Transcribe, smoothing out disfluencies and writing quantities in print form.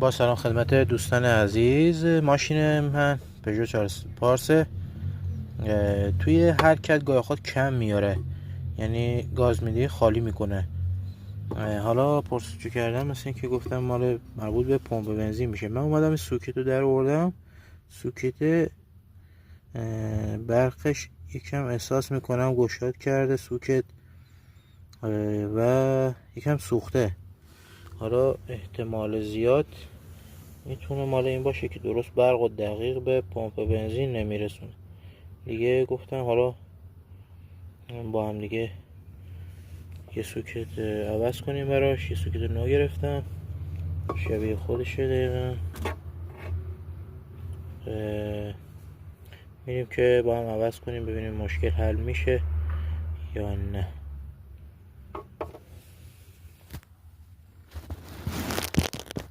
با سلام خدمت دوستان عزیز. ماشین من پژو 4 پارسه توی حرکت گاهی خود کم میاره، یعنی گاز میدی خالی میکنه. حالا پرسجو کردم، مثل این که گفتم مال مربوط به پمپ بنزین میشه. من اومدم این سوکت رو در آوردم، سوکت برقش یکم احساس میکنم گشاد کرده سوکت و یکم سوخته. حالا احتمال زیاد میتونه مال این باشه که درست برق و دقیق به پمپ بنزین نمیرسونه دیگه. گفتم حالا با هم دیگه یه سوکت عوض کنیم براش. یه سوکت نو گرفتم شبیه خودشه دقیقا. میریم که با هم عوض کنیم ببینیم مشکل حل میشه یا نه.